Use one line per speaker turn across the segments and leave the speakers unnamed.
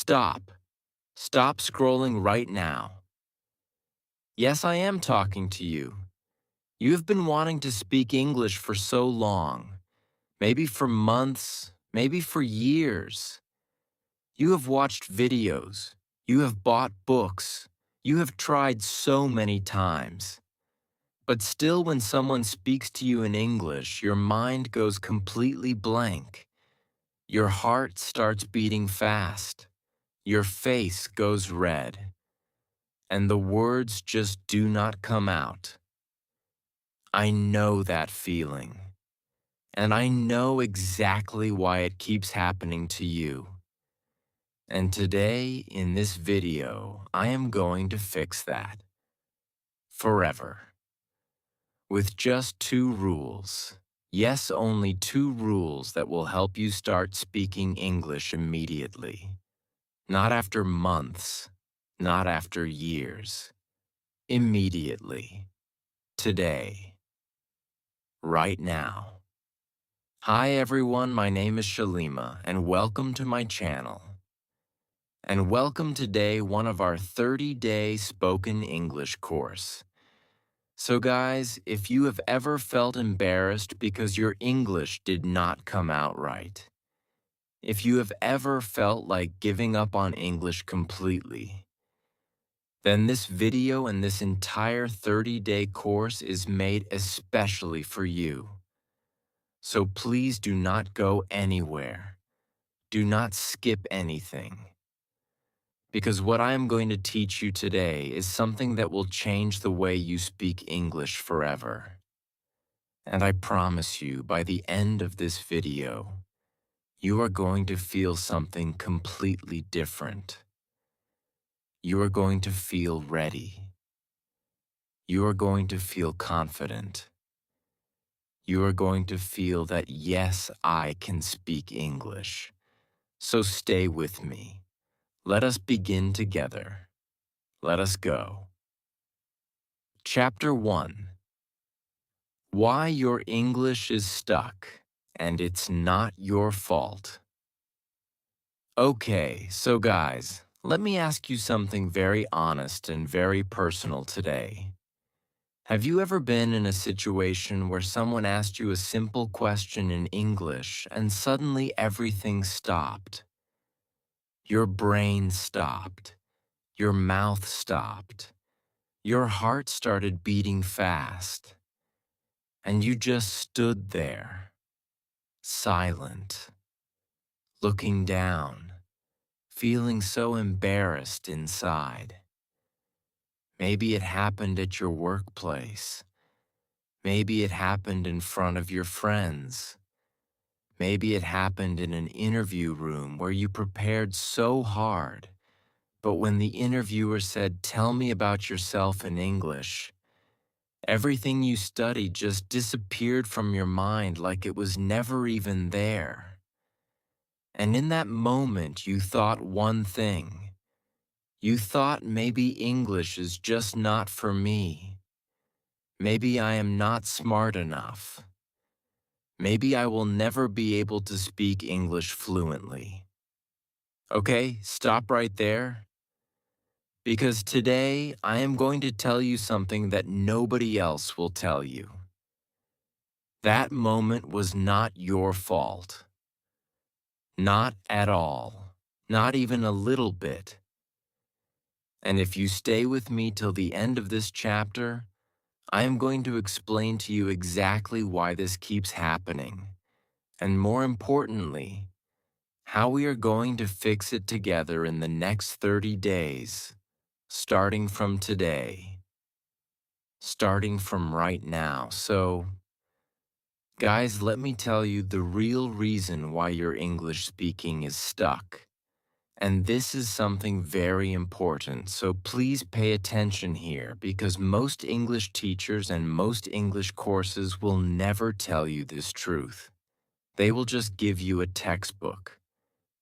Stop. Stop scrolling right now. Yes, I am talking to you. You have been wanting to speak English for so long, maybe for months, maybe for years. You have watched videos, you have bought books, you have tried so many times. But still, when someone speaks to you in English, your mind goes completely blank. Your heart starts beating fast. Your face goes red. And the words just do not come out. I know that feeling. And I know exactly why it keeps happening to you. And today, in this video, I am going to fix that. Forever. With just two rules. Yes, only two rules that will help you start speaking English immediately. Not after months, not after years. Immediately. Today. Right now. Hi everyone, my name is Shalima, and welcome to my channel. And welcome to day one of our 30-day spoken English course. So guys, if you have ever felt embarrassed because your English did not come out right, if you have ever felt like giving up on English completely, then this video and this entire 30-day course is made especially for you. So please do not go anywhere. Do not skip anything. Because what I am going to teach you today is something that will change the way you speak English forever. And I promise you, by the end of this video, you are going to feel something completely different. You are going to feel ready. You are going to feel confident. You are going to feel that, yes, I can speak English. So stay with me. Let us begin together. Let us go. Chapter 1. Why your English is stuck, and it's not your fault. Okay, so guys, let me ask you something very honest and very personal today. Have you ever been in a situation where someone asked you a simple question in English and suddenly everything stopped? Your brain stopped. Your mouth stopped. Your heart started beating fast. And you just stood there, silent, looking down, feeling so embarrassed inside. Maybe it happened at your workplace. Maybe it happened in front of your friends. Maybe it happened in an interview room where you prepared so hard, but when the interviewer said, "Tell me about yourself in English," everything you studied just disappeared from your mind like it was never even there. And in that moment, you thought one thing. You thought maybe English is just not for me. Maybe I am not smart enough. Maybe I will never be able to speak English fluently. Okay, stop right there. Because today I am going to tell you something that nobody else will tell you. That moment was not your fault. Not at all. Not even a little bit. And if you stay with me till the end of this chapter, I am going to explain to you exactly why this keeps happening, and more importantly, how we are going to fix it together in the next 30 days, starting from today, starting from right now. So, guys, let me tell you the real reason why your English speaking is stuck. And this is something very important, so please pay attention here because most English teachers and most English courses will never tell you this truth. They will just give you a textbook.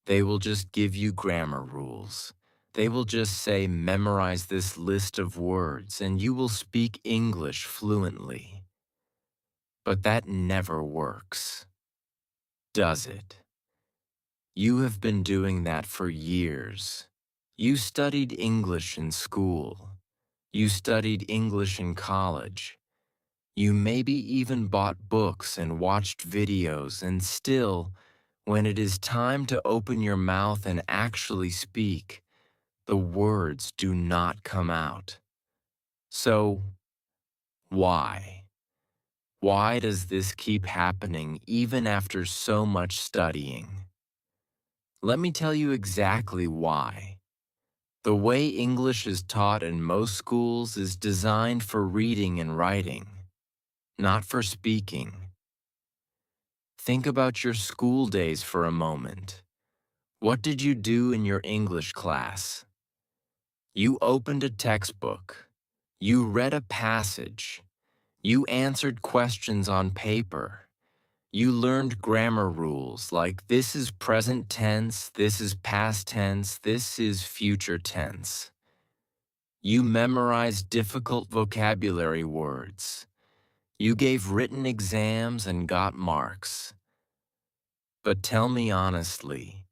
They will just give you grammar rules. They will just say, memorize this list of words and you will speak English fluently. But that never works, does it? You have been doing that for years. You studied English in school. You studied English in college. You maybe even bought books and watched videos, and still, when it is time to open your mouth and actually speak, the words do not come out. So, why? Why does this keep happening even after so much studying? Let me tell you exactly why. The way English is taught in most schools is designed for reading and writing, not for speaking. Think about your school days for a moment. What did you do in your English class? You opened a textbook. You read a passage. You answered questions on paper. You learned grammar rules like this is present tense, this is past tense, this is future tense. You memorized difficult vocabulary words. You gave written exams and got marks. But tell me honestly,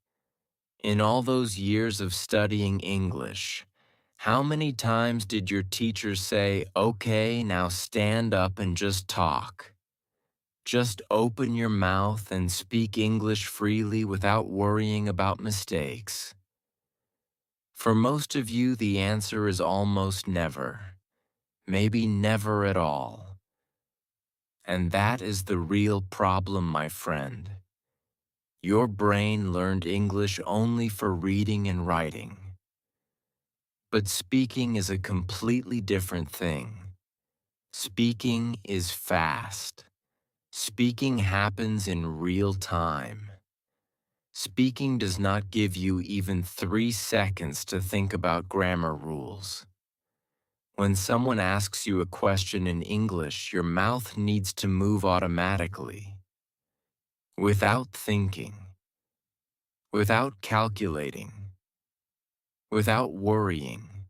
in all those years of studying English, how many times did your teacher say, "Okay, now stand up and just talk"? Just open your mouth and speak English freely without worrying about mistakes. For most of you, the answer is almost never, maybe never at all. And that is the real problem, my friend. Your brain learned English only for reading and writing. But speaking is a completely different thing. Speaking is fast. Speaking happens in real time. Speaking does not give you even 3 seconds to think about grammar rules. When someone asks you a question in English, your mouth needs to move automatically, without thinking, without calculating, without worrying,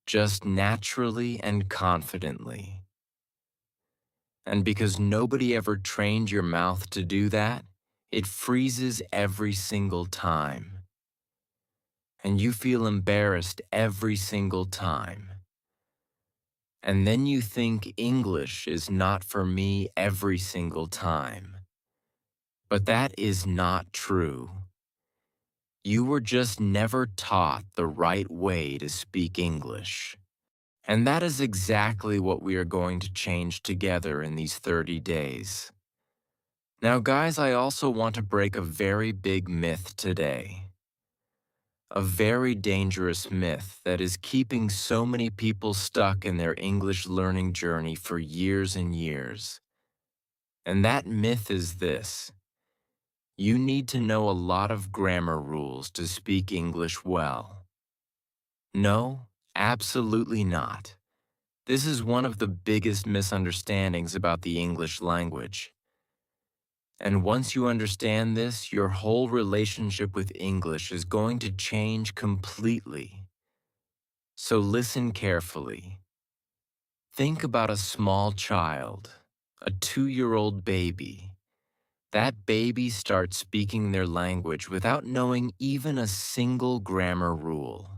just naturally and confidently. And because nobody ever trained your mouth to do that, it freezes every single time. And you feel embarrassed every single time. And then you think English is not for me every single time. But that is not true. You were just never taught the right way to speak English. And that is exactly what we are going to change together in these 30 days. Now, guys, I also want to break a very big myth today. A very dangerous myth that is keeping so many people stuck in their English learning journey for years and years. And that myth is this: you need to know a lot of grammar rules to speak English well. No, absolutely not. This is one of the biggest misunderstandings about the English language. And once you understand this, your whole relationship with English is going to change completely. So listen carefully. Think about a small child, a 2-year-old baby. That baby starts speaking their language without knowing even a single grammar rule.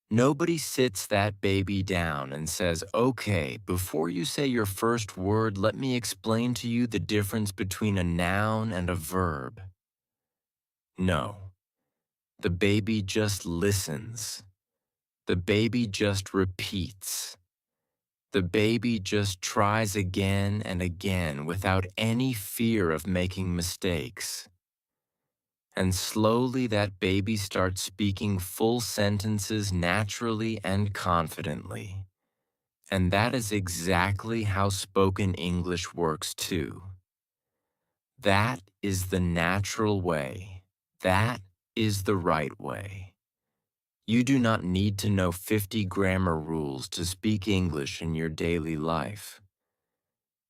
Nobody sits that baby down and says, "Okay, before you say your first word, let me explain to you the difference between a noun and a verb." No, the baby just listens. The baby just repeats. The baby just tries again and again without any fear of making mistakes. And slowly that baby starts speaking full sentences naturally and confidently. And that is exactly how spoken English works too. That is the natural way. That is the right way. You do not need to know 50 grammar rules to speak English in your daily life.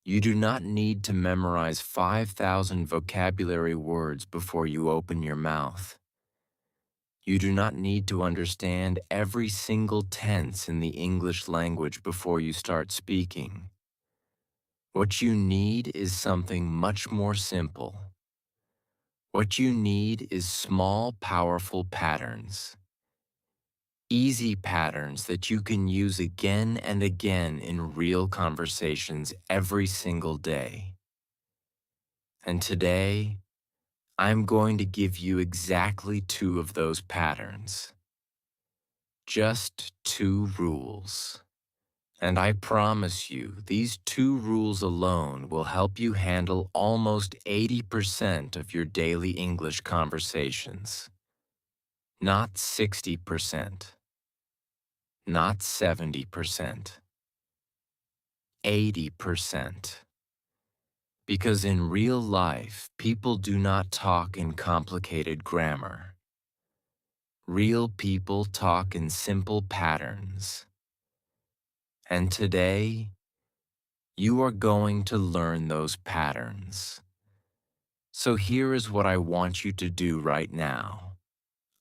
You do not need to memorize 5,000 vocabulary words before you open your mouth. You do not need to understand every single tense in the English language before you start speaking. What you need is something much more simple. What you need is small, powerful patterns. Easy patterns that you can use again and again in real conversations every single day. And today, I'm going to give you exactly two of those patterns. Just two rules. And I promise you, these two rules alone will help you handle almost 80% of your daily English conversations. Not 60%, not 70%, 80%. Because in real life, people do not talk in complicated grammar. Real people talk in simple patterns. And today, you are going to learn those patterns. So here is what I want you to do right now.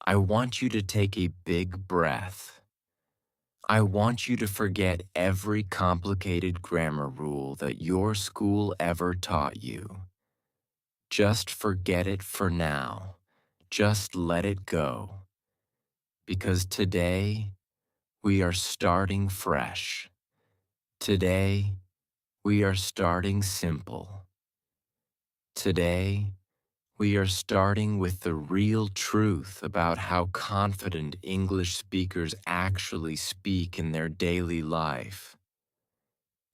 I want you to take a big breath. I want you to forget every complicated grammar rule that your school ever taught you. Just forget it for now. Just let it go. Because today, we are starting fresh. Today, we are starting simple. Today, we are starting with the real truth about how confident English speakers actually speak in their daily life.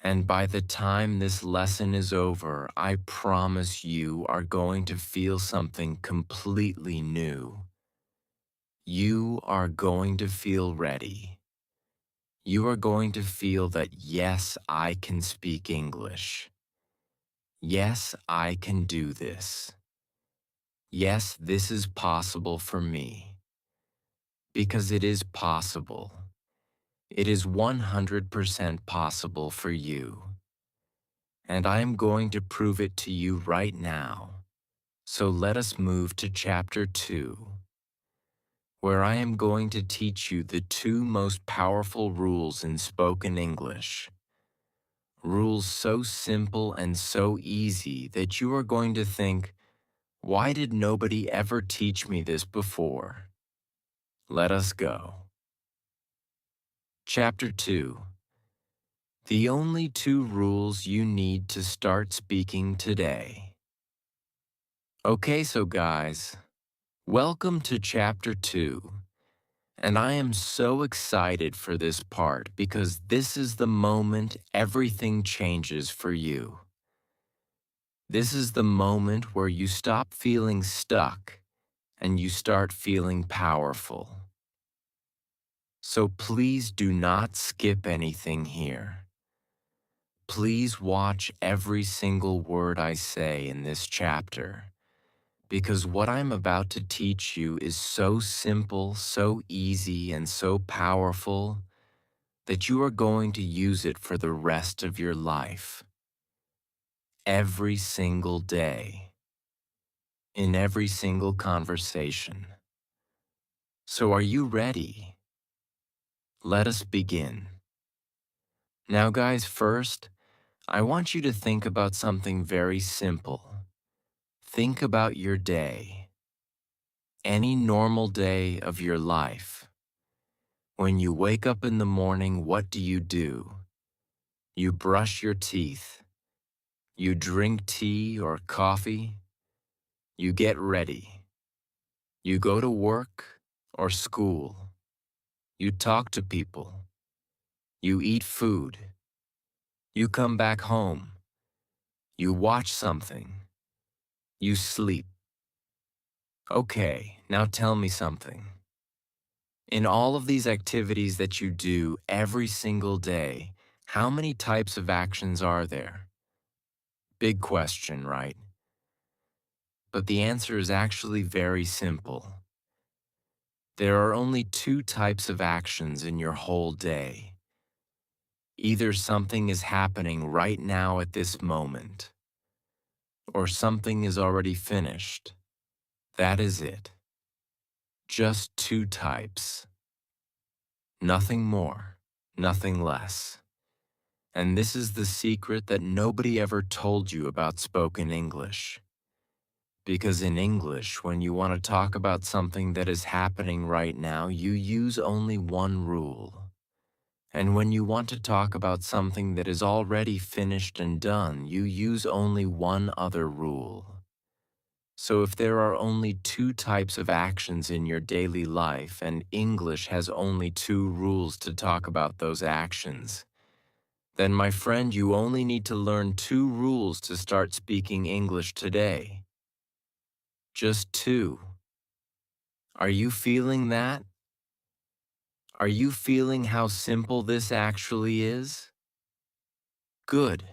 And by the time this lesson is over, I promise you are going to feel something completely new. You are going to feel ready. You are going to feel that, yes, I can speak English. Yes, I can do this. Yes, this is possible for me. Because it is possible. It is 100% possible for you. And I am going to prove it to you right now. So let us move to Chapter 2, where I am going to teach you the two most powerful rules in spoken English. Rules so simple and so easy that you are going to think, why did nobody ever teach me this before? Let us go. Chapter 2. The only two rules you need to start speaking today. Okay, so guys, welcome to Chapter 2. And I am so excited for this part because this is the moment everything changes for you. This is the moment where you stop feeling stuck and you start feeling powerful. So please do not skip anything here. Please watch every single word I say in this chapter, because what I'm about to teach you is so simple, so easy, and so powerful that you are going to use it for the rest of your life. Every single day. In every single conversation. So are you ready? Let us begin. Now guys, first, I want you to think about something very simple. Think about your day. Any normal day of your life. When you wake up in the morning, what do? You brush your teeth. You drink tea or coffee. You get ready. You go to work or school. You talk to people. You eat food. You come back home. You watch something. You sleep. Okay, now tell me something. In all of these activities that you do every single day, how many types of actions are there? Big question, right? But the answer is actually very simple. There are only two types of actions in your whole day. Either something is happening right now at this moment, or something is already finished. That is it. Just two types. Nothing more, nothing less. And this is the secret that nobody ever told you about spoken English. Because in English, when you want to talk about something that is happening right now, you use only one rule. And when you want to talk about something that is already finished and done, you use only one other rule. So if there are only two types of actions in your daily life and English has only two rules to talk about those actions, then my friend, you only need to learn two rules to start speaking English today. Just two. Are you feeling that? Are you feeling how simple this actually is? Good.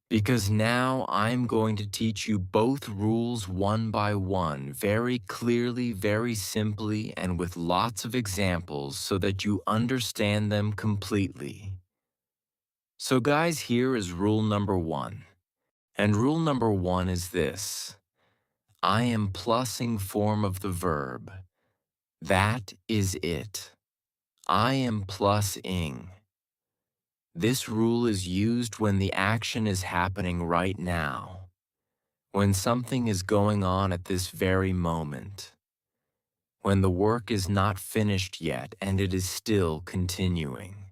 Because now I'm going to teach you both rules one by one, very clearly, very simply, and with lots of examples so that you understand them completely. So guys, here is rule number one. And rule number one is this. I am plusing form of the verb. That is it. I am plus-ing. This rule is used when the action is happening right now, when something is going on at this very moment, when the work is not finished yet and it is still continuing.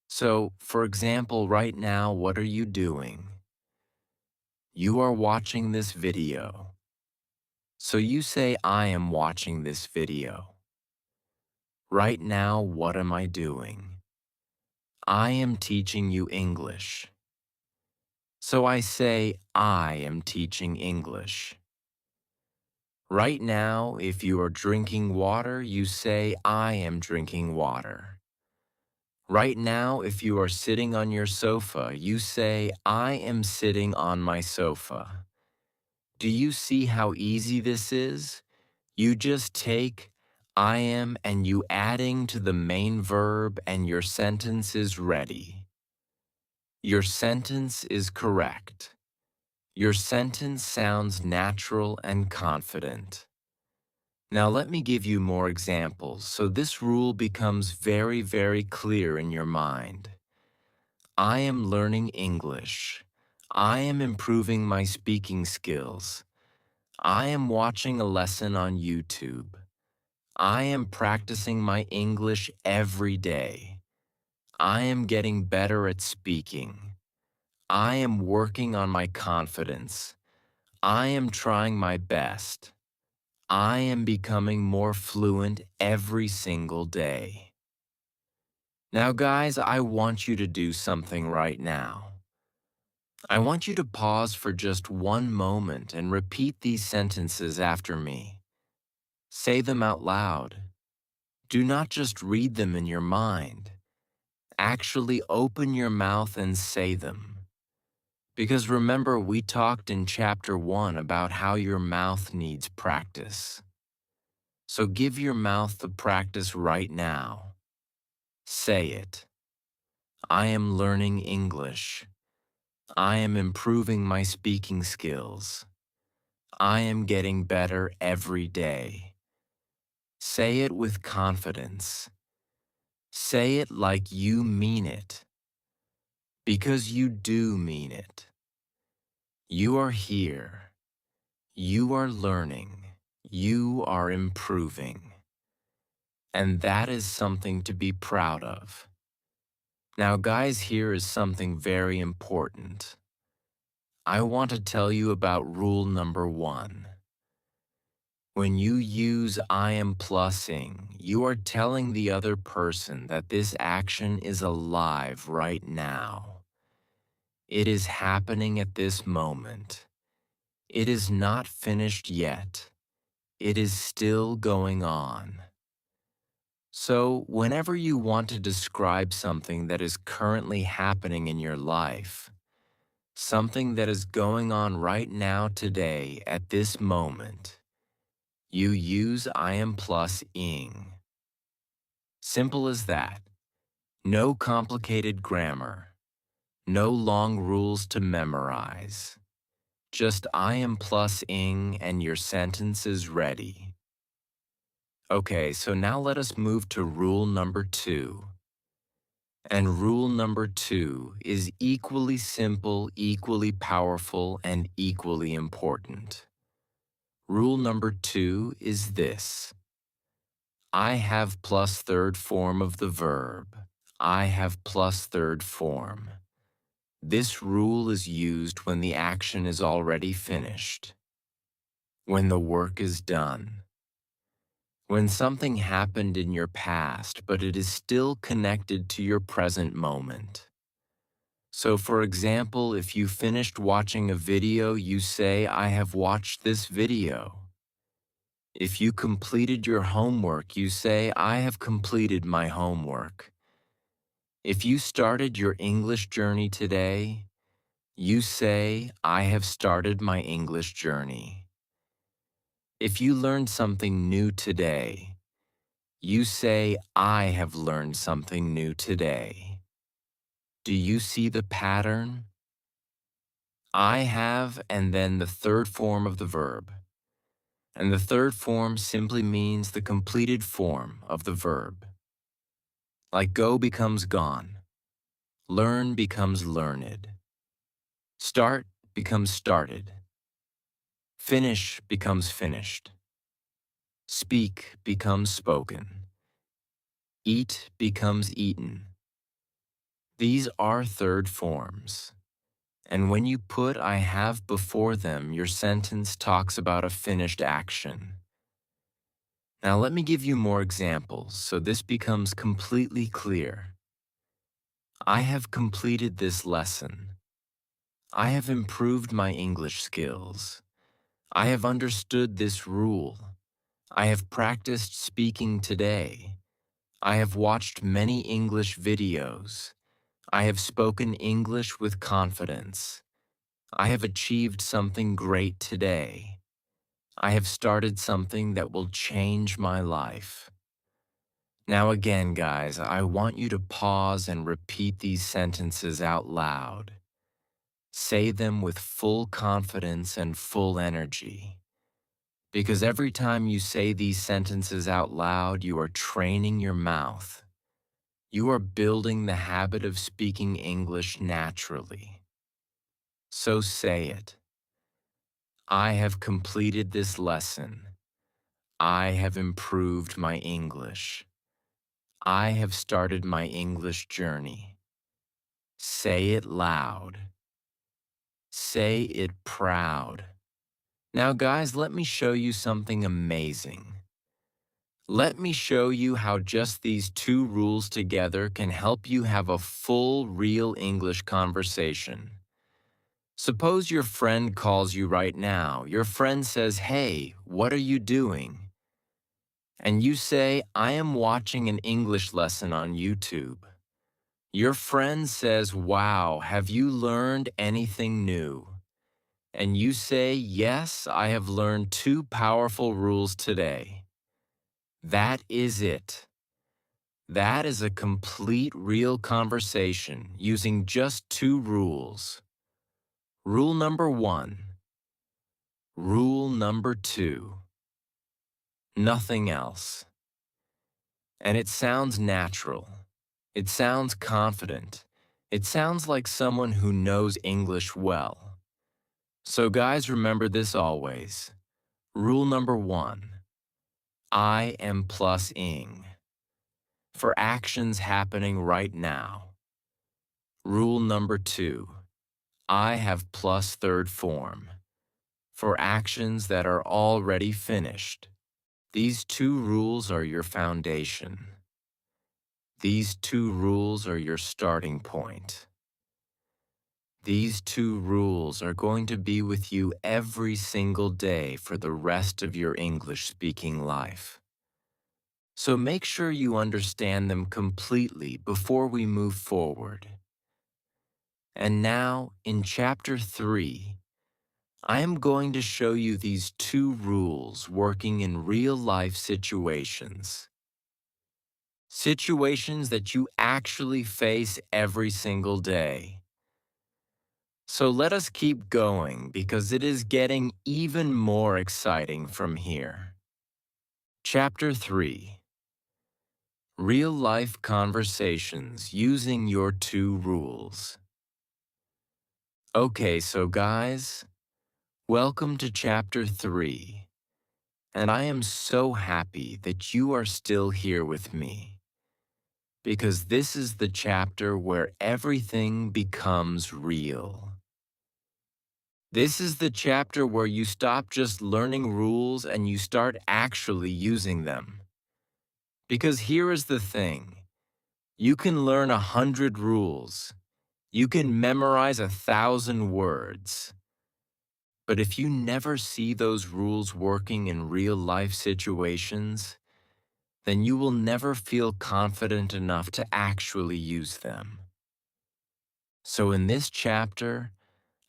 So, for example, right now, what are you doing? You are watching this video. So you say, I am watching this video. Right now, what am I doing? I am teaching you English. So I say, I am teaching English. Right now, if you are drinking water, you say, I am drinking water. Right now, if you are sitting on your sofa, you say, I am sitting on my sofa. Do you see how easy this is? You just take I am and you adding to the main verb and your sentence is ready. Your sentence is correct. Your sentence sounds natural and confident. Now let me give you more examples so this rule becomes very, very clear in your mind. I am learning English. I am improving my speaking skills. I am watching a lesson on YouTube. I am practicing my English every day. I am getting better at speaking. I am working on my confidence. I am trying my best. I am becoming more fluent every single day. Now, guys, I want you to do something right now. I want you to pause for just one moment and repeat these sentences after me. Say them out loud. Do not just read them in your mind. Actually open your mouth and say them. Because remember, we talked in chapter 1 about how your mouth needs practice. So give your mouth the practice right now. Say it. I am learning English. I am improving my speaking skills. I am getting better every day. Say it with confidence. Say it like you mean it. Because you do mean it. You are here. You are learning. You are improving. And that is something to be proud of. Now, guys, here is something very important. I want to tell you about rule number 1. When you use I am plusing, you are telling the other person that this action is alive right now. It is happening at this moment. It is not finished yet. It is still going on. So, whenever you want to describe something that is currently happening in your life, something that is going on right now today at this moment, you use I am plus ing. Simple as that. No complicated grammar. No long rules to memorize. Just I am plus ing and your sentence is ready. Okay, so now let us move to rule number 2. And rule number 2 is equally simple, equally powerful, and equally important. Rule number 2 is this. I have plus third form of the verb. I have plus third form. This rule is used when the action is already finished, when the work is done, when something happened in your past but it is still connected to your present moment. So for example, if you finished watching a video, you say, I have watched this video. If you completed your homework, you say, I have completed my homework. If you started your English journey today, you say, I have started my English journey. If you learned something new today, you say, I have learned something new today. Do you see the pattern? I have, and then the third form of the verb. And the third form simply means the completed form of the verb. Like go becomes gone, learn becomes learned, start becomes started, finish becomes finished, speak becomes spoken, eat becomes eaten. These are third forms. And when you put I have before them, your sentence talks about a finished action. Now let me give you more examples so this becomes completely clear. I have completed this lesson. I have improved my English skills. I have understood this rule. I have practiced speaking today. I have watched many English videos. I have spoken English with confidence. I have achieved something great today. I have started something that will change my life. Now again, guys, I want you to pause and repeat these sentences out loud. Say them with full confidence and full energy. Because every time you say these sentences out loud, you are training your mouth. You are building the habit of speaking English naturally. So say it. I have completed this lesson. I have improved my English. I have started my English journey. Say it loud. Say it proud. Now, guys, let me show you something amazing. Let me show you how just these two rules together can help you have a full, real English conversation. Suppose your friend calls you right now. Your friend says, "Hey, what are you doing?" And you say, "I am watching an English lesson on YouTube." Your friend says, "Wow, have you learned anything new?" And you say, "Yes, I have learned two powerful rules today." That is it. That is a complete real conversation using just two rules. Rule number 1. Rule number 2. Nothing else. And it sounds natural. It sounds confident. It sounds like someone who knows English well. So guys, remember this always. Rule number 1. I am plus ing. For actions happening right now. Rule number 2. I have plus third form. For actions that are already finished. These two rules are your foundation. These two rules are your starting point. These two rules are going to be with you every single day for the rest of your English-speaking life. So make sure you understand them completely before we move forward. And now, in Chapter 3, I am going to show you these two rules working in real-life situations. Situations that you actually face every single day. So let us keep going because it is getting even more exciting from here. Chapter 3. Real-life conversations using your two rules. Okay, so guys, welcome to Chapter 3, and I am so happy that you are still here with me, because this is the chapter where everything becomes real. This is the chapter where you stop just learning rules and you start actually using them. Because here is the thing. You can learn 100 rules. You can memorize 1,000 words. But if you never see those rules working in real-life situations, then you will never feel confident enough to actually use them. So in this chapter,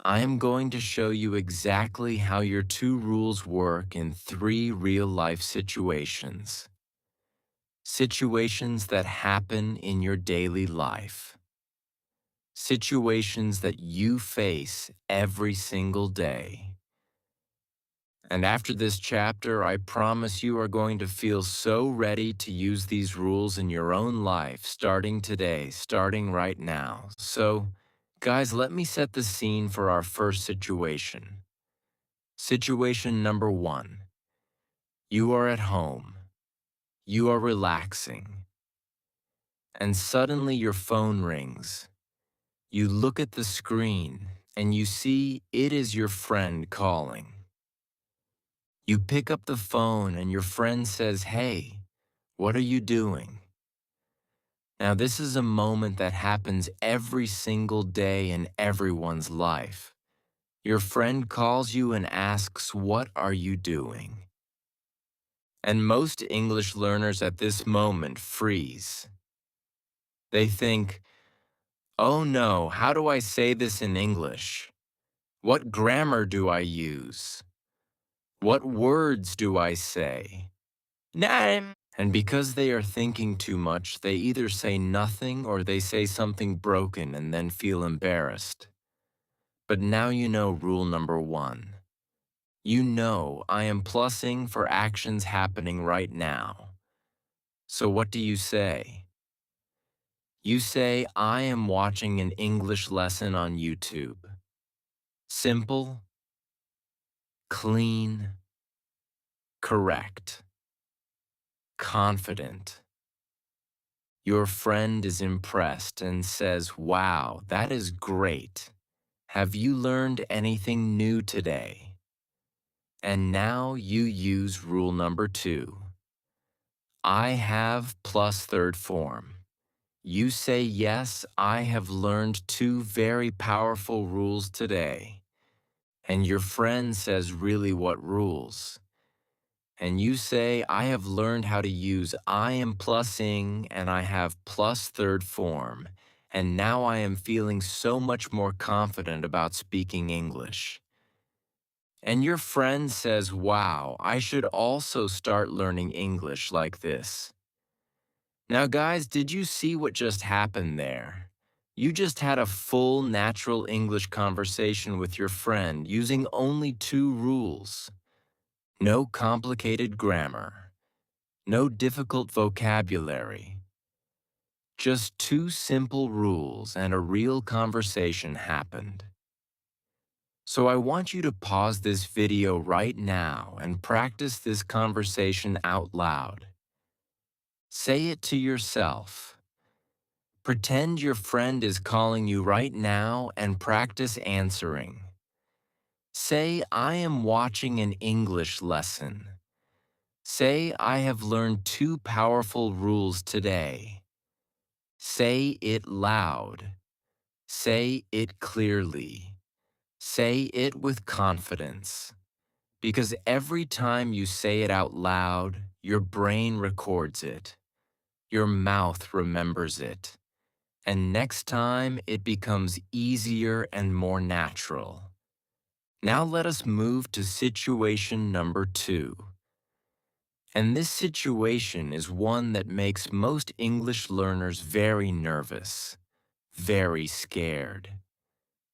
I am going to show you exactly how your two rules work in 3 real-life situations. Situations that happen in your daily life. Situations that you face every single day. And after this chapter, I promise you are going to feel so ready to use these rules in your own life starting today, starting right now. So, guys, let me set the scene for our first situation. Situation number 1. You are at home. You are relaxing. And suddenly your phone rings. You look at the screen and you see it is your friend calling. You pick up the phone and your friend says, "Hey, what are you doing?" Now, this is a moment that happens every single day in everyone's life. Your friend calls you and asks, "What are you doing?" And most English learners at this moment freeze. They think, "Oh no, how do I say this in English? What grammar do I use? What words do I say?" And because they are thinking too much, they either say nothing or they say something broken and then feel embarrassed. But now you know rule number 1. You know I am plussing for actions happening right now. So what do you say? You say, "I am watching an English lesson on YouTube." Simple, clean, correct, confident. Your friend is impressed and says, "Wow, that is great. Have you learned anything new today?" And now you use rule number 2. I have plus third form. You say, "Yes, I have learned 2 very powerful rules today." And your friend says, "Really, what rules?" And you say, "I have learned how to use I am plussing and I have plus third form, and now I am feeling so much more confident about speaking English." And your friend says, "Wow, I should also start learning English like this." Now, guys, did you see what just happened there? You just had a full natural English conversation with your friend using only 2 rules. No complicated grammar. No difficult vocabulary. Just 2 simple rules and a real conversation happened. So I want you to pause this video right now and practice this conversation out loud. Say it to yourself. Pretend your friend is calling you right now and practice answering. Say, "I am watching an English lesson." Say, "I have learned 2 powerful rules today." Say it loud. Say it clearly. Say it with confidence. Because every time you say it out loud, your brain records it. Your mouth remembers it. And next time, it becomes easier and more natural. Now let us move to situation number 2. And this situation is one that makes most English learners very nervous, very scared.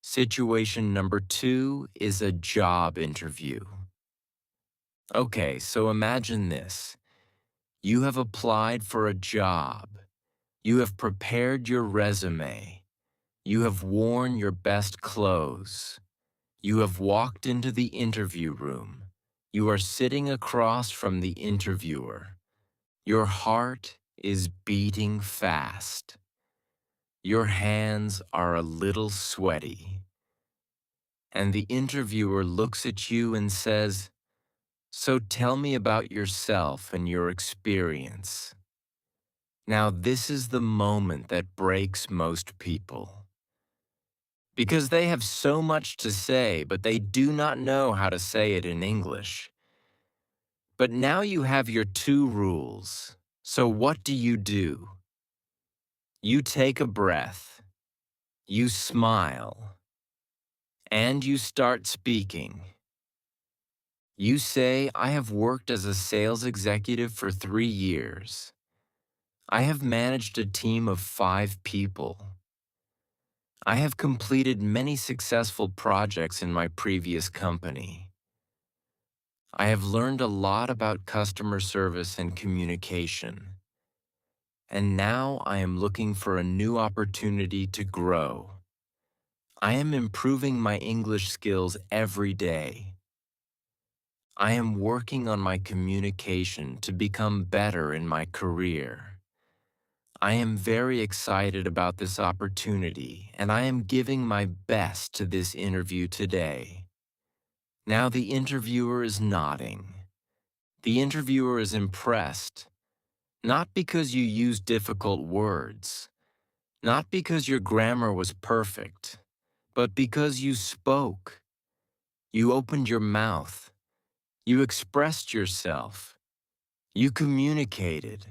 Situation number 2 is a job interview. Okay, so imagine this. You have applied for a job. You have prepared your resume. You have worn your best clothes. You have walked into the interview room. You are sitting across from the interviewer. Your heart is beating fast. Your hands are a little sweaty. And the interviewer looks at you and says, "So tell me about yourself and your experience." Now, this is the moment that breaks most people. Because they have so much to say, but they do not know how to say it in English. But now you have your two rules. So what do? You take a breath, you smile, and you start speaking. You say, "I have worked as a sales executive for 3 years. I have managed a team of 5 people. I have completed many successful projects in my previous company. I have learned a lot about customer service and communication. And now I am looking for a new opportunity to grow. I am improving my English skills every day. I am working on my communication to become better in my career. I am very excited about this opportunity, and I am giving my best to this interview today." Now the interviewer is nodding. The interviewer is impressed, not because you used difficult words, not because your grammar was perfect, but because you spoke. You opened your mouth. You expressed yourself. You communicated.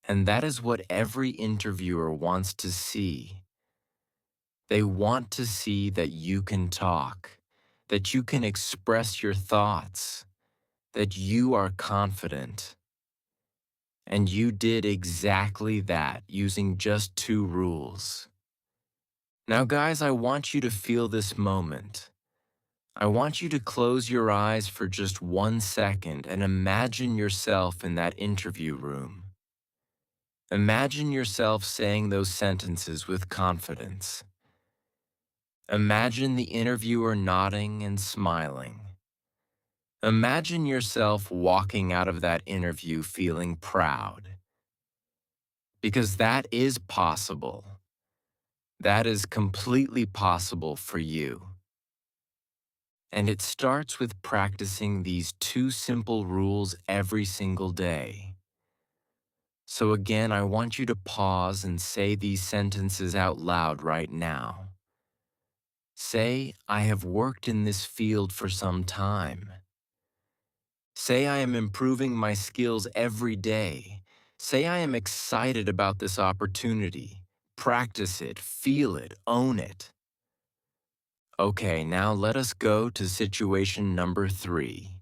And that is what every interviewer wants to see. They want to see that you can talk, that you can express your thoughts, that you are confident. And you did exactly that using just two rules. Now, guys, I want you to feel this moment. I want you to close your eyes for just 1 second and imagine yourself in that interview room. Imagine yourself saying those sentences with confidence. Imagine the interviewer nodding and smiling. Imagine yourself walking out of that interview feeling proud. Because that is possible. That is completely possible for you. And it starts with practicing these two simple rules every single day. So again, I want you to pause and say these sentences out loud right now. Say, "I have worked in this field for some time." Say, "I am improving my skills every day." Say, "I am excited about this opportunity." Practice it, feel it, own it. Okay, now let us go to situation number 3.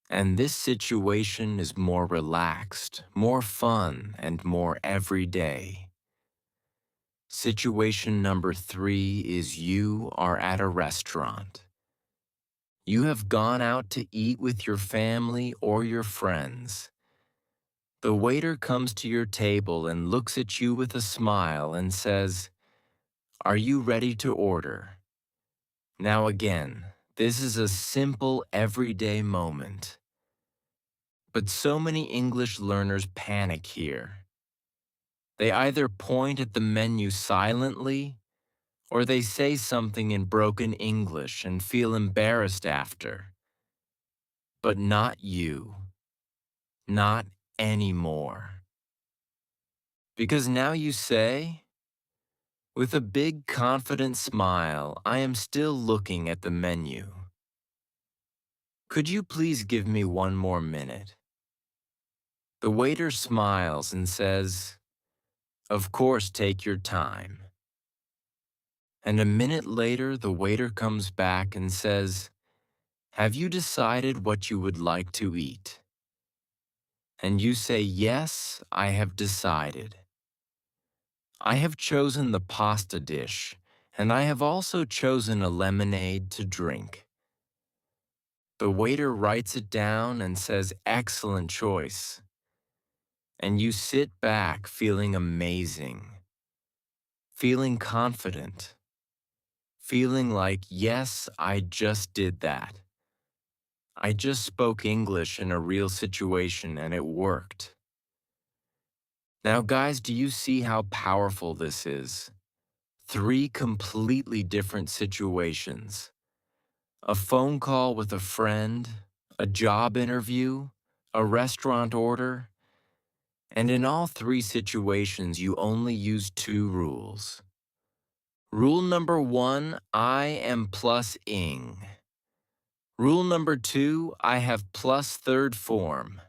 And this situation is more relaxed, more fun, and more everyday. Situation number 3 is you are at a restaurant. You have gone out to eat with your family or your friends. The waiter comes to your table and looks at you with a smile and says, "Are you ready to order?" Now again, this is a simple everyday moment. But so many English learners panic here. They either point at the menu silently, or they say something in broken English and feel embarrassed after. But not you. Not anymore. Because now you say, with a big confident smile, "I am still looking at the menu. Could you please give me one more minute?" The waiter smiles and says, "Of course, take your time." And a minute later, the waiter comes back and says, "Have you decided what you would like to eat?" And you say, "Yes, I have decided. I have chosen the pasta dish, and I have also chosen a lemonade to drink." The waiter writes it down and says, "Excellent choice." And you sit back feeling amazing, feeling confident, feeling like, yes, I just did that. I just spoke English in a real situation and it worked. Now, guys, do you see how powerful this is? Three completely different situations: a phone call with a friend, a job interview, a restaurant order, and in all three situations, you only use two rules. Rule number one, I am plus ing. Rule number two, I have plus third form.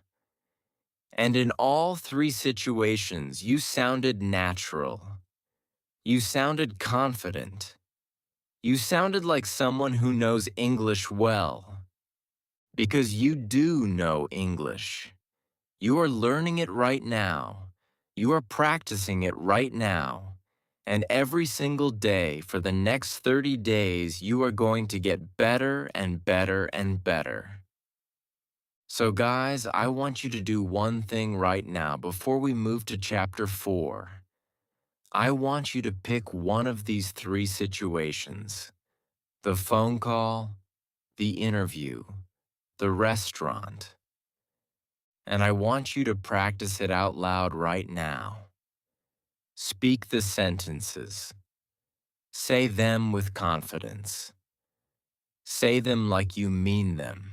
And in all three situations, you sounded natural. You sounded confident. You sounded like someone who knows English well. Because you do know English. You are learning it right now. You are practicing it right now. And every single day for the next 30 days, you are going to get better and better and better. So guys, I want you to do one thing right now before we move to chapter 4. I want you to pick one of these three situations: the phone call, the interview, the restaurant. And I want you to practice it out loud right now. Speak the sentences. Say them with confidence. Say them like you mean them.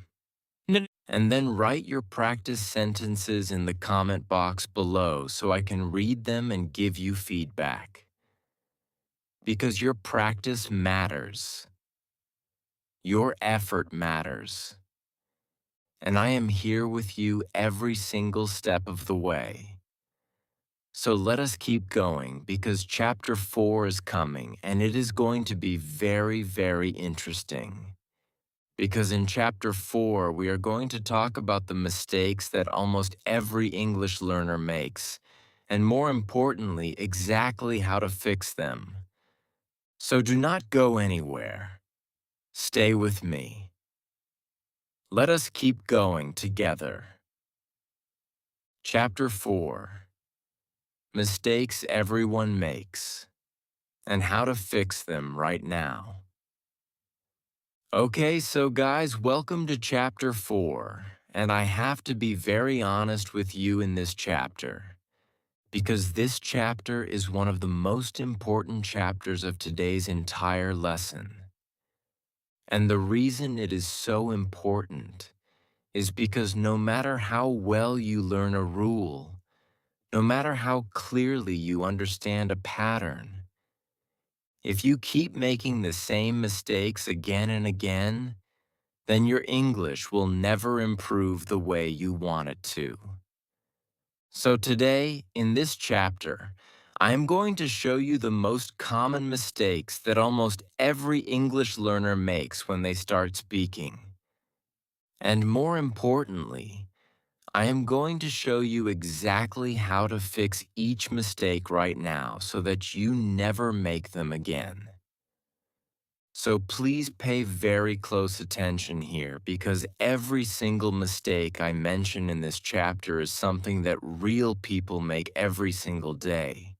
And then write your practice sentences in the comment box below so I can read them and give you feedback. Because your practice matters. Your effort matters. And I am here with you every single step of the way. So let us keep going because chapter 4 is coming and it is going to be very, very interesting. Because in chapter 4, we are going to talk about the mistakes that almost every English learner makes, and more importantly, exactly how to fix them. So do not go anywhere. Stay with me. Let us keep going together. Chapter 4: Mistakes Everyone Makes, and How to Fix Them Right Now. Okay, so guys, welcome to chapter 4, and I have to be very honest with you in this chapter, because this chapter is one of the most important chapters of today's entire lesson. And the reason it is so important is because no matter how well you learn a rule, no matter how clearly you understand a pattern, if you keep making the same mistakes again and again, then your English will never improve the way you want it to. So today, in this chapter, I am going to show you the most common mistakes that almost every English learner makes when they start speaking. And more importantly, I am going to show you exactly how to fix each mistake right now so that you never make them again. So please pay very close attention here because every single mistake I mention in this chapter is something that real people make every single day.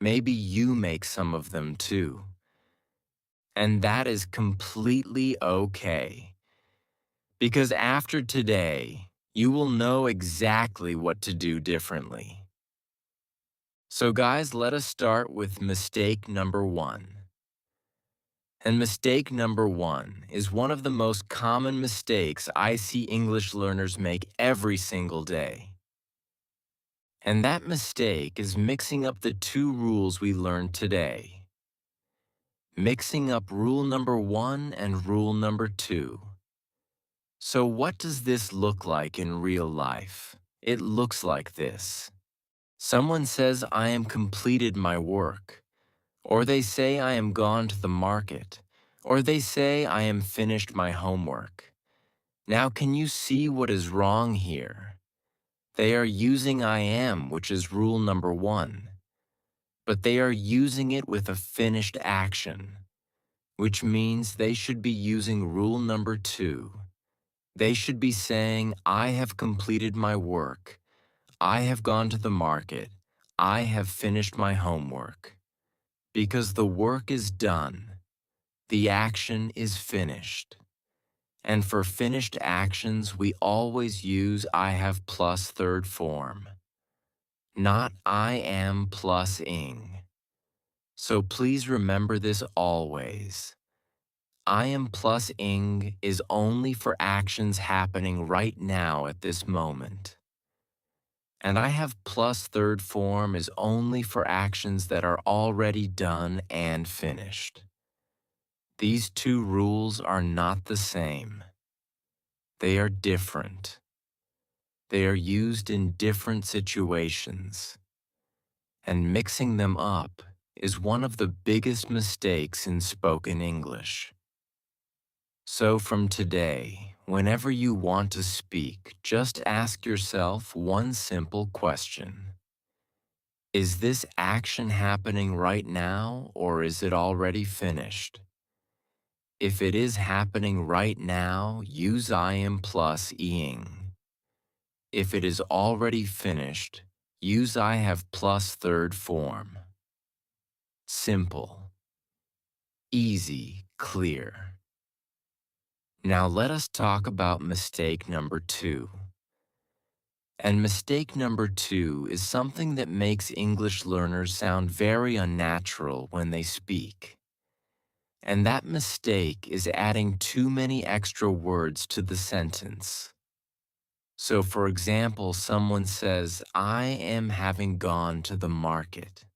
Maybe you make some of them too. And that is completely okay. Because after today, you will know exactly what to do differently. So guys, let us start with mistake number 1. And mistake number 1 is one of the most common mistakes I see English learners make every single day. And that mistake is mixing up the two rules we learned today. Mixing up rule number 1 and rule number 2. So what does this look like in real life? It looks like this. Someone says, "I am completed my work." Or they say, "I am gone to the market." Or they say, "I am finished my homework." Now, can you see what is wrong here? They are using "I am," which is rule number 1, but they are using it with a finished action. which means they should be using rule number 2. They should be saying, I have completed my work. I have gone to the market. I have finished my homework. Because the work is done. The action is finished. And for finished actions, we always use I have plus third form, not I am plus ing. So please remember this always. I am plus ing is only for actions happening right now at this moment. And I have plus third form is only for actions that are already done and finished. These two rules are not the same. They are different. They are used in different situations. And mixing them up is one of the biggest mistakes in spoken English. So from today, whenever you want to speak, just ask yourself one simple question. Is this action happening right now, or is it already finished? If it is happening right now, use I am plus ing. If it is already finished, use I have plus third form. Simple, easy, clear. Now let us talk about mistake number 2. And mistake number 2 is something that makes English learners sound very unnatural when they speak. And that mistake is adding too many extra words to the sentence. So for example, someone says, I am having gone to the market.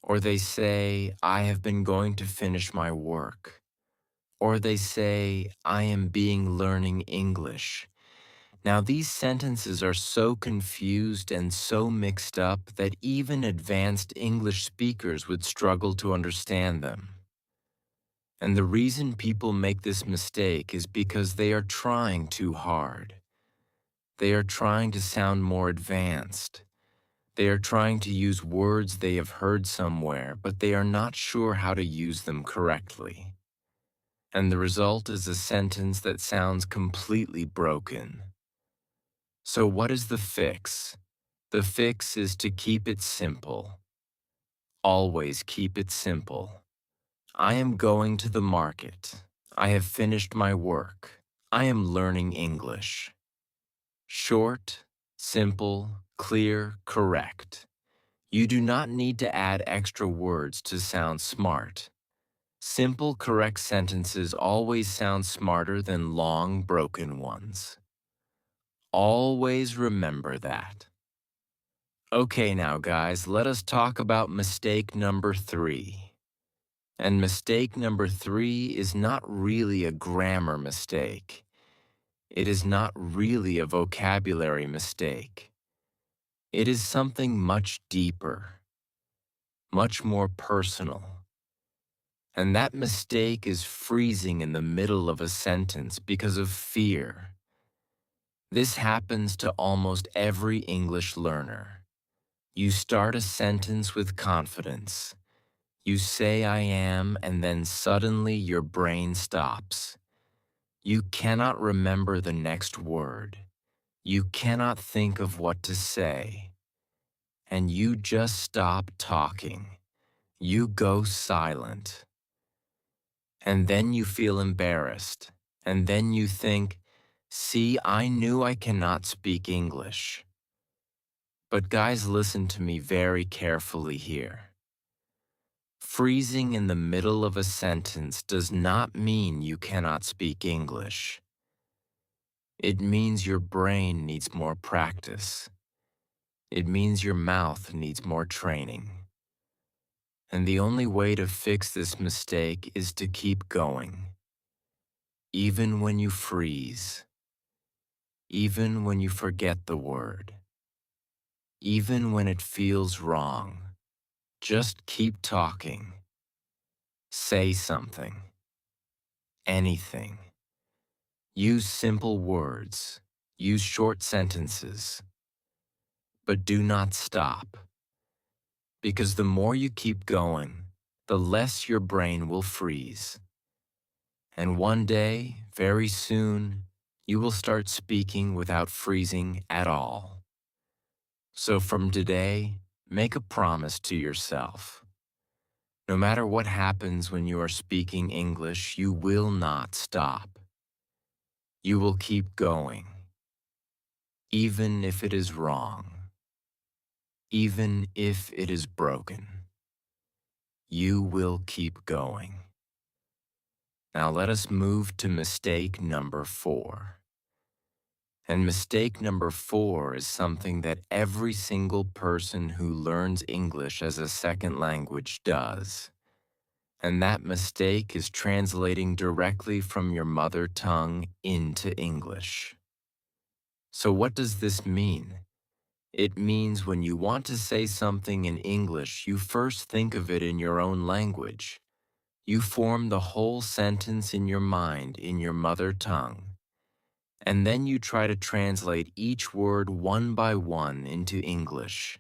Or they say, I have been going to finish my work. Or they say, I am being learning English. Now these sentences are so confused and so mixed up that even advanced English speakers would struggle to understand them. And the reason people make this mistake is because they are trying too hard. They are trying to sound more advanced. They are trying to use words they have heard somewhere, but they are not sure how to use them correctly. And the result is a sentence that sounds completely broken. So what is the fix? The fix is to keep it simple. Always keep it simple. I am going to the market. I have finished my work. I am learning English. Short, simple, clear, correct. You do not need to add extra words to sound smart. Simple, correct sentences always sound smarter than long, broken ones. Always remember that. Okay now guys, let us talk about mistake number 3. And mistake number 3 is not really a grammar mistake. It is not really a vocabulary mistake. It is something much deeper, much more personal. And that mistake is freezing in the middle of a sentence because of fear. This happens to almost every English learner. You start a sentence with confidence. You say I am, and then suddenly your brain stops. You cannot remember the next word. You cannot think of what to say. And you just stop talking. You go silent. And then you feel embarrassed. And then you think, see, I knew I cannot speak English. But guys, listen to me very carefully here. Freezing in the middle of a sentence does not mean you cannot speak English. It means your brain needs more practice. It means your mouth needs more training. And the only way to fix this mistake is to keep going. Even when you freeze. Even when you forget the word. Even when it feels wrong. Just keep talking. Say something. Anything. Use simple words. Use short sentences. But do not stop. Because the more you keep going, the less your brain will freeze. And one day, very soon, you will start speaking without freezing at all. So from today, make a promise to yourself. No matter what happens when you are speaking English, you will not stop. You will keep going, even if it is wrong, even if it is broken. You will keep going. Now let us move to mistake number 4. And mistake number 4 is something that every single person who learns English as a second language does. And that mistake is translating directly from your mother tongue into English. So what does this mean? It means when you want to say something in English, you first think of it in your own language. You form the whole sentence in your mind in your mother tongue. And then you try to translate each word one by one into English.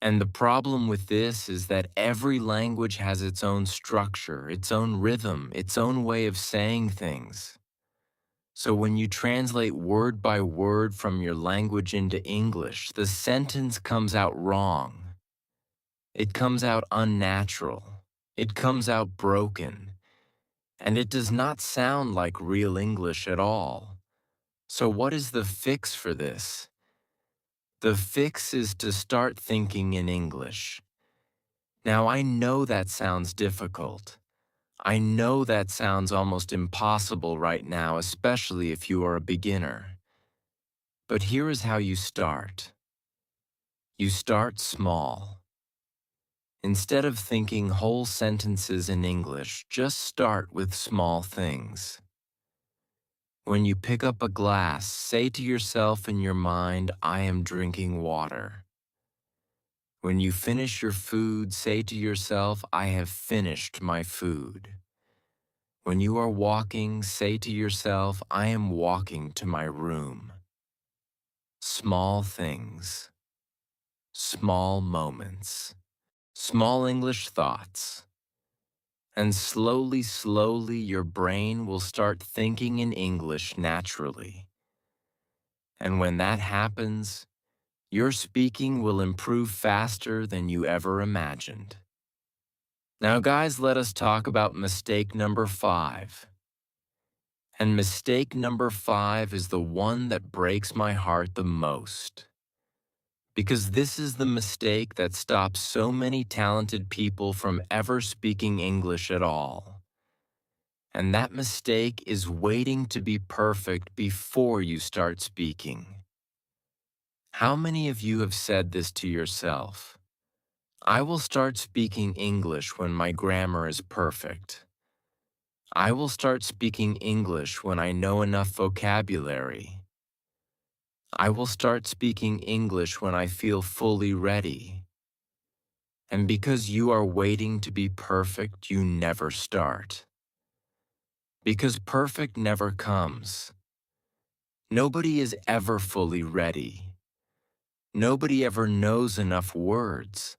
And the problem with this is that every language has its own structure, its own rhythm, its own way of saying things. So when you translate word by word from your language into English, the sentence comes out wrong. It comes out unnatural. It comes out broken. And it does not sound like real English at all. So what is the fix for this? The fix is to start thinking in English. Now, I know that sounds difficult. I know that sounds almost impossible right now, especially if you are a beginner. But here is how you start. You start small. Instead of thinking whole sentences in English, just start with small things. When you pick up a glass, say to yourself in your mind, I am drinking water. When you finish your food, say to yourself, I have finished my food. When you are walking, say to yourself, I am walking to my room. Small things, small moments, small English thoughts. And slowly, slowly, your brain will start thinking in English naturally. And when that happens, your speaking will improve faster than you ever imagined. Now, guys, let us talk about mistake number 5. And mistake number 5 is the one that breaks my heart the most. Because this is the mistake that stops so many talented people from ever speaking English at all. And that mistake is waiting to be perfect before you start speaking. How many of you have said this to yourself? I will start speaking English when my grammar is perfect. I will start speaking English when I know enough vocabulary. I will start speaking English when I feel fully ready. And because you are waiting to be perfect, you never start. Because perfect never comes. Nobody is ever fully ready. Nobody ever knows enough words.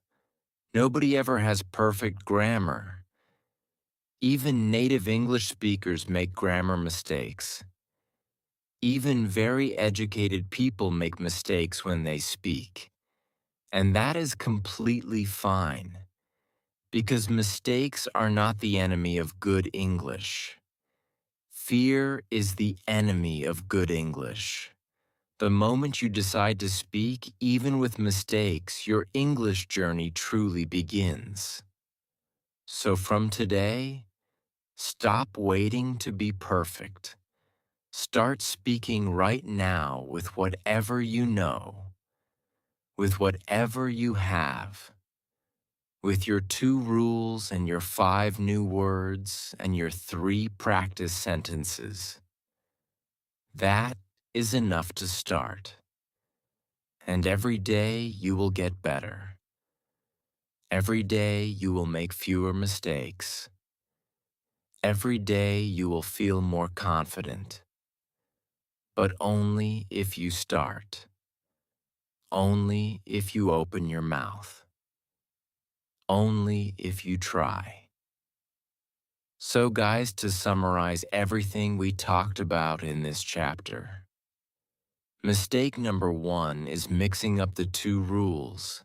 Nobody ever has perfect grammar. Even native English speakers make grammar mistakes. Even very educated people make mistakes when they speak. And that is completely fine, because mistakes are not the enemy of good English. Fear is the enemy of good English. The moment you decide to speak, even with mistakes, your English journey truly begins. So from today, stop waiting to be perfect. Start speaking right now with whatever you know, with whatever you have, with your 2 rules and your 5 new words and your 3 practice sentences. That is enough to start. And every day you will get better. Every day you will make fewer mistakes. Every day you will feel more confident. But only if you start. Only if you open your mouth. Only if you try. So guys, to summarize everything we talked about in this chapter, mistake number 1 is mixing up the two rules.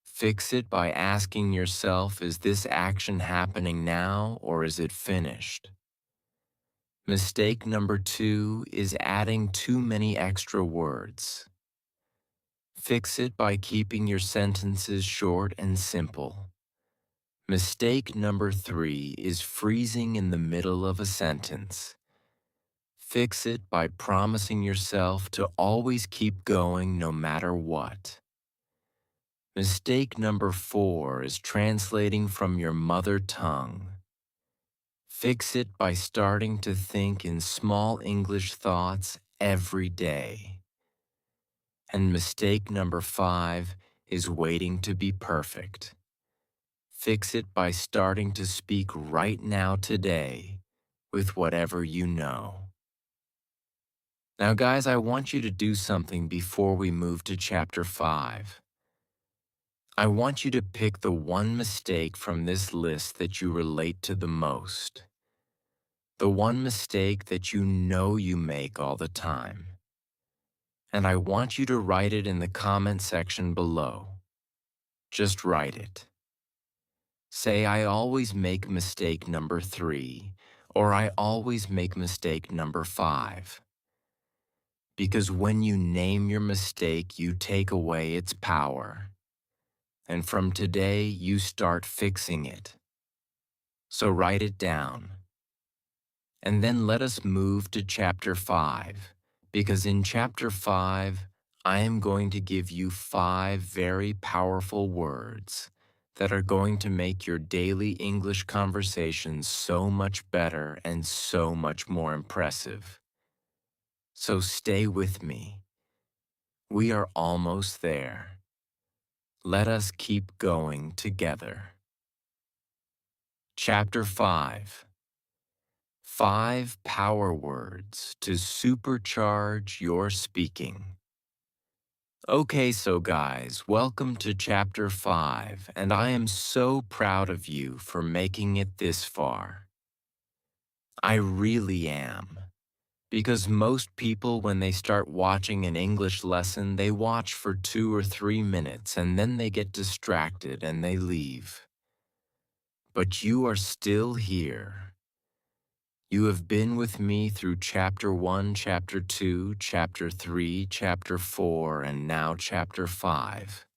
Fix it by asking yourself, is this action happening now or is it finished? Mistake number 2 is adding too many extra words. Fix it by keeping your sentences short and simple. Mistake number 3 is freezing in the middle of a sentence. Fix it by promising yourself to always keep going no matter what. Mistake number 4 is translating from your mother tongue. Fix it by starting to think in small English thoughts every day. And mistake number 5 is waiting to be perfect. Fix it by starting to speak right now today with whatever you know. Now guys, I want you to do something before we move to chapter 5. I want you to pick the one mistake from this list that you relate to the most. The one mistake that you know you make all the time. And I want you to write it in the comment section below. Just write it. Say, I always make mistake number 3, or I always make mistake number 5. Because when you name your mistake, you take away its power. And from today, you start fixing it. So write it down. And then let us move to chapter 5, because in chapter 5, I am going to give you 5 very powerful words that are going to make your daily English conversations so much better and so much more impressive. So stay with me. We are almost there. Let us keep going together. Chapter 5. 5 power words to supercharge your speaking. Okay, so guys, welcome to chapter 5, and I am so proud of you for making it this far. I really am. Because most people, when they start watching an English lesson, they watch for 2 or 3 minutes and then they get distracted and they leave. But you are still here. You have been with me through chapter 1, chapter 2, chapter 3, chapter 4, and now chapter 5.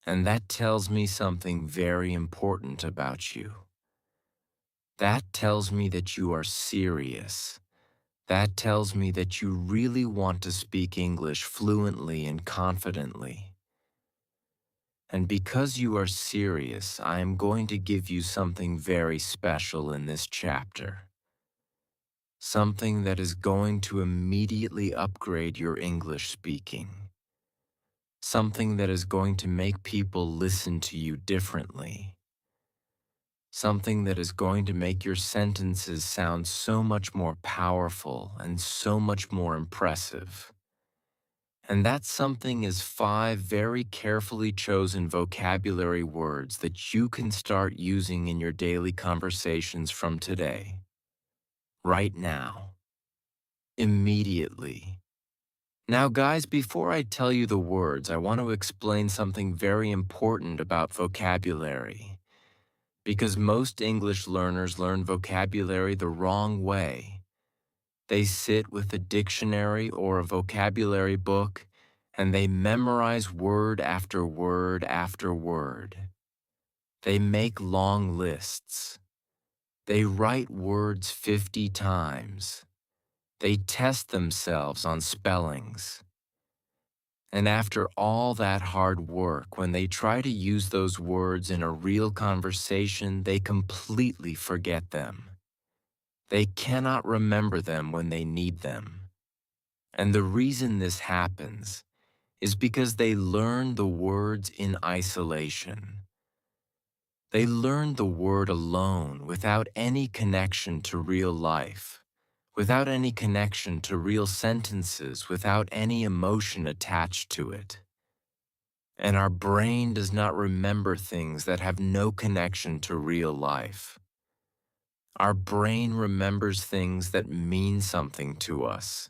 And that tells me something very important about you. That tells me that you are serious. That tells me that you really want to speak English fluently and confidently. And because you are serious, I am going to give you something very special in this chapter. Something that is going to immediately upgrade your English speaking. Something that is going to make people listen to you differently. Something that is going to make your sentences sound so much more powerful and so much more impressive. And that something is 5 very carefully chosen vocabulary words that you can start using in your daily conversations from today. Right now. Immediately. Now guys, before I tell you the words, I want to explain something very important about vocabulary. Because most English learners learn vocabulary the wrong way. They sit with a dictionary or a vocabulary book, and they memorize word after word after word. They make long lists. They write words 50 times. They test themselves on spellings. And after all that hard work, when they try to use those words in a real conversation, they completely forget them. They cannot remember them when they need them. And the reason this happens is because they learn the words in isolation. They learn the word alone without any connection to real life, without any connection to real sentences, without any emotion attached to it. And our brain does not remember things that have no connection to real life. Our brain remembers things that mean something to us.